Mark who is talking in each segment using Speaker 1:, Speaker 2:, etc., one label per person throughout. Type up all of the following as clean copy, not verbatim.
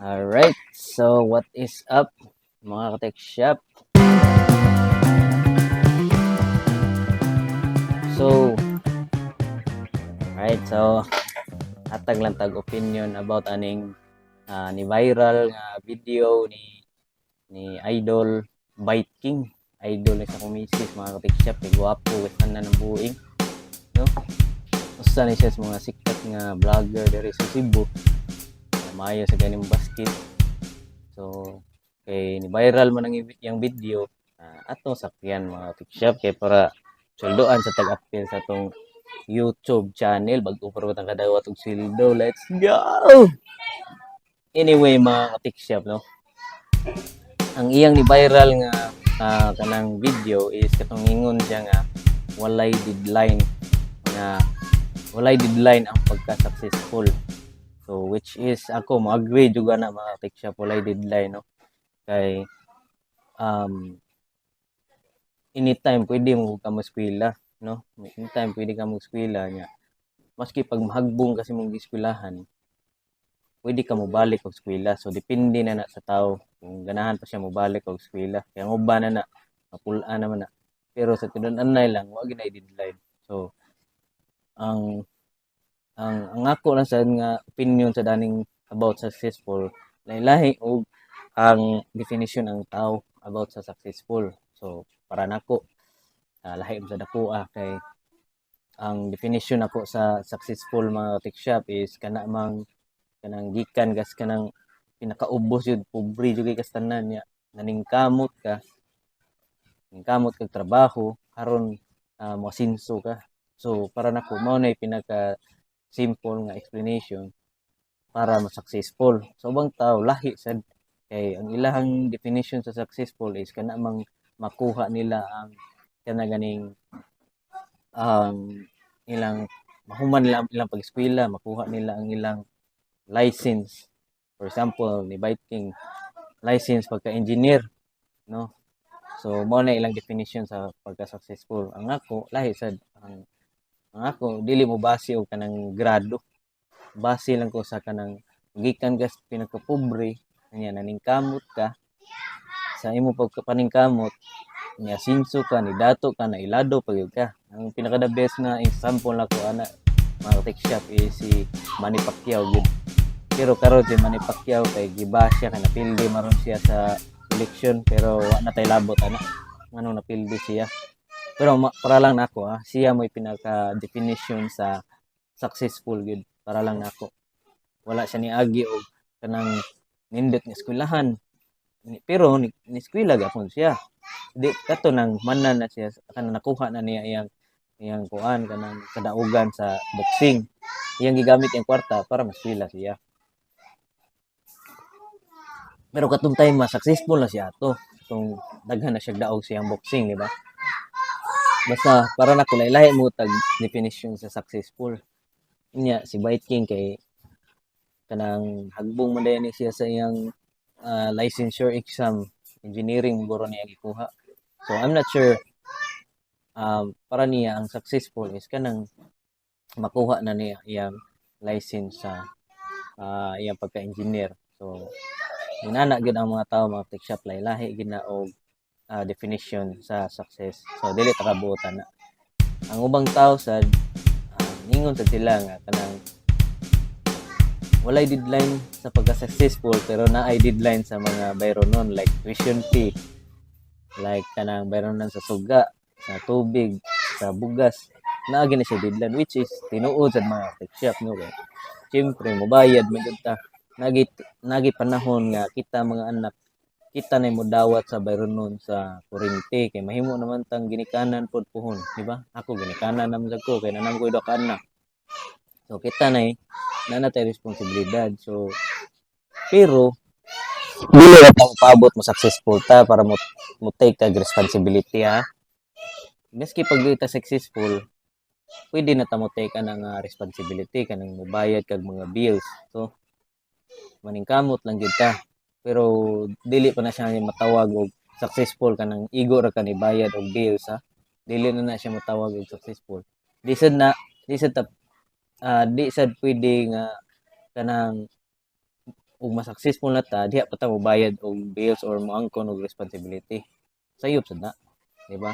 Speaker 1: Alright, so what is up mga ka-tech shop? So, alright, so hatag lang tag opinion about aning ni viral nga video ni Idol Bite King. Idol ni sa kumisis mga ka-tech shop, gwapo watan na ng buing, no? Usa ni siya sa mga sikat nga vlogger diri sa Cebu. Maayo sa ganing basket. So, kay ni viral man ang iyang video, ato sakyan mga tikshop kay para suldoan sa tag-appeal sa tong YouTube channel bago pa rin ang kadawat og sildo. Let's go! Anyway mga tikshop, no? Ang iyang ni viral nga kanang video is katong ingon siya nga walay deadline nga walay deadline ang pagka-successful. So which is ako mo-agree juga na mga tikshop walay deadline, no? Kay anytime pwede mo ka mo-eskwela, no? Anytime pwede ka mo-eskwela nya. Maski pag mahagbong kasi mong eskwelahan, pwede ka mo balik og eskwela. So depende na sa tao kung ganahan pa siya mo balik og eskwela. Kaya uban na mapulaan naman na. Pero sa tinud-anay lang wa gyud deadline. So ang ako lang sa nga opinion sa daning about successful, lahi-lahi og ang definition ang tao about sa successful. So para nako lahi sa dako kay ang definition ako sa successful mga tech shop is kanang gikan gas kanang pinakaubos yun pobre jud kay tanan niya naningkamot kag trabaho karon moasinso ka. So para nako mao na pinaka simple nga explanation para ma-successful. So ubang tao lahi sad kay ang ilahang definition sa successful is kanang makuha nila ang ganing ilang mahuman nila ilang pag-eskwela, makuha nila ang ilang license. For example, ni Biking license pagka-engineer, no? So mao na ilang definition sa pagka-successful. Ang ako lahi sad ang ako dili mo base og kanang grado. Base lang ko sa kanang gikan ka pinaka-pobre nya naningkamot ka sa imo pagkapaningkamot nya sinso ka ni dato ka na ilado pagyud ka. Ang pinaka the best na example nako ana mga tech shop is si Manny Pacquiao gid. Pero karon si Manny Pacquiao kay giba siya kay napildi maron siya sa election pero wa na tay labot ana ngano napildi siya. Pero para lang nako siya mo pinaka definition sa successful gid para lang nako. Wala siya niagi og kanang nindot nga eskwelahan. Pero ni eskwela gapon siya. Di kato nang manan na siya kanang nakuha na niya iyang kuan kanang kadaugan sa boxing. Iyang gigamit ang kwarta para maskwela siya. Pero katong time successful na siya ato. Kung daghan na siya daog siyang boxing, di ba? Basta para na kulay lahi mo tag definition sa successful. Nya si Bite King kay kanang hagbong man ni siya sa iyang licensure exam engineering guro niya gikuha. So I'm not sure para niya ang successful is kanang makuha na niya iyang license sa iyang pagka-engineer. So inana gyud ang mga tao mga tech shop lahi gyud na og definition sa success. So dili tarabutan na. Ang ubang tao sad ningon sa sila nga kanang walay deadline sa pagka-successful pero naay deadline sa mga bayronon like tuition fee, like kanang bayronon sa suga, sa tubig, sa bugas. Naa gini siya deadline which is tinuod sa mga tech shop, no? Kay siyempre mobayad man jud ta. Nagi panahon nga kita mga anak kita na mo dawat sa bayronon sa kuryente kay mahimo naman tang ginikanan pod puhon, di ba? Ako ginikanan naman sa ko kay nanam ko do ka anak. So kita na tay responsibilidad. So pero dili ra ta paabot mo successful ta para mo take tag responsibility Maski pag di ta successful, pwede na ta mo take kanang responsibility kanang mobayad kag mga bills. So maningkamot lang gid ta. Pero dili pa na siya matawag og successful kanang igo ra ka ni bayad og bills Dili na siya matawag og successful. Di sad pwede nga kanang ug mas successful na ta diha pa ta mobayad og bills or moangkon og responsibility. Sayop sad na, di ba?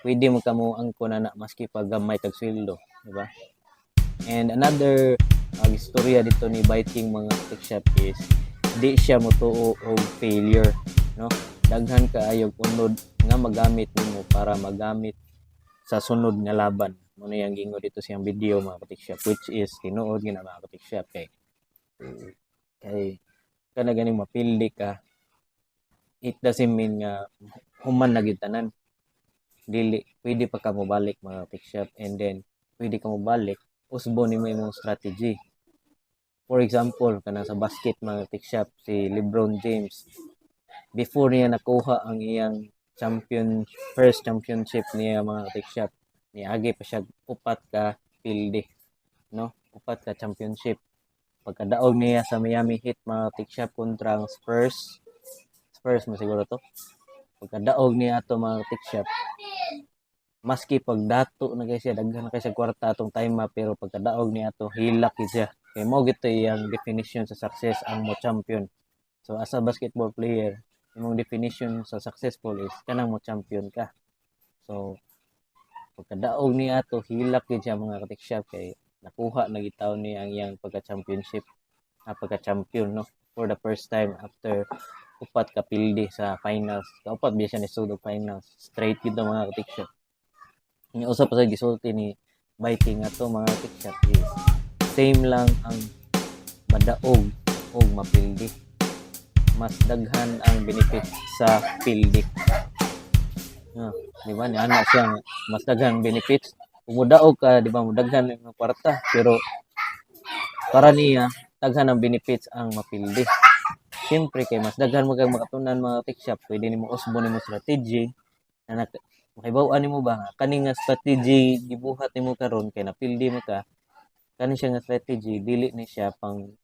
Speaker 1: Pwede mo kamo angkon na maski pag gamay kag sweldo, di ba? And another istorya dito ni Biting mga tech shop is di siya motuo og failure, no? Daghan kaayo unod nga magamit nimo para magamit sa sunod nga laban. Ano yung gingo dito siyang video mga ka-tech shop, which is tinuod gina mga ka-tech shop kay kana gani mapildi ka, it doesn't mean nga human na gyud tanan. Dili pwede pa ka mobalik mga tech shop, and then pwede ka mobalik usbon nimo imong strategy. For example, kana sa basket mga tech shop, si LeBron James, before niya nakuha ang iyang first championship niya mga tech shop, niagi pa siya upat ka pildi, no? Upat ka championship. Pagkadaog niya sa Miami Heat mga tech shop kontra ang Spurs mo siguro to. Pagkadaog niya ato mga tech shop, maski pagdato na kay siya daghan na kay siya kwarta atong time pero pagkadaog niya ato hilak siya. Kay mo gito iyang definition sa success ang mo champion. So as a basketball player, imong definition sa successful is kanang mo champion ka. So pagkadaog niya ato hilak gid siya mga ka-tech shop kay nakuha na gitaw niya ang iyang pagka-championship, pagka-champion, no, for the first time after upat ka pildi sa finals. Kaupat biya siya ni sudog finals. Straight gid mga ka-tech shop. Yung usap pa sa gisulti ni Biting ato mga ka-tech shop is same lang ang madaog o mapildi. Mas daghan ang benefit sa pildi. Di ba? Ni ana siya mas daghan benefits. Kung mudaog ka, di ba, mudaghan ang kwarta. Pero para niya, daghan ang benefits ang mapildi. Siyempre kay mas daghan mo kang makatunan mga tech shop, pwede nimo usbon nimo strategy na makibaw-an nimo ba kani nga strategy gibuhat nimo karon kay napildi mo ka, kani siya nga strategy dili ni siya pang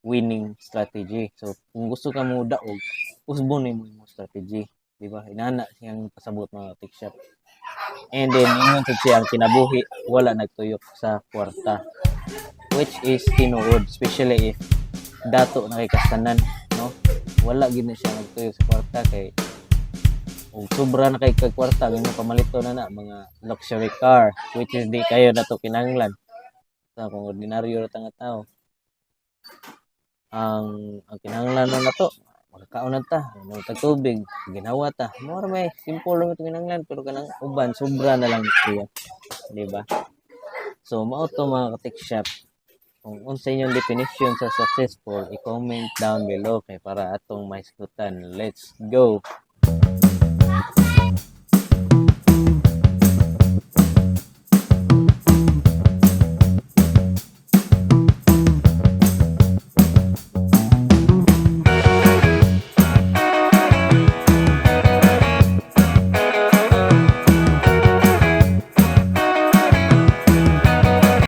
Speaker 1: winning strategy. So kung gusto ka mo daog, usbon nimo imong strategy, di ba? Inana siyang pasabot mga tech shop. And then ingon sad siya ang kinabuhi wala nagtuyok sa kwarta, which is tinuod, especially if dato na kay kastanan, no? Wala gid na siya nagtuyok sa kwarta kay ug sobra na kay kwarta gimo pamalito na mga luxury car, which is di kayo dato kinahanglan sa kung ordinaryo ra nga tao. Ang kinahanglan na to magkaon na ta, magtag tubig, ginawa ta. More may simple lang ito kinahanglan pero kanang uban sobra na lang siya, di ba? So mao to mga ka-tech shop. Kung unsa inyong definition sa successful, i-comment down below kay para atong maiskutan. Let's go!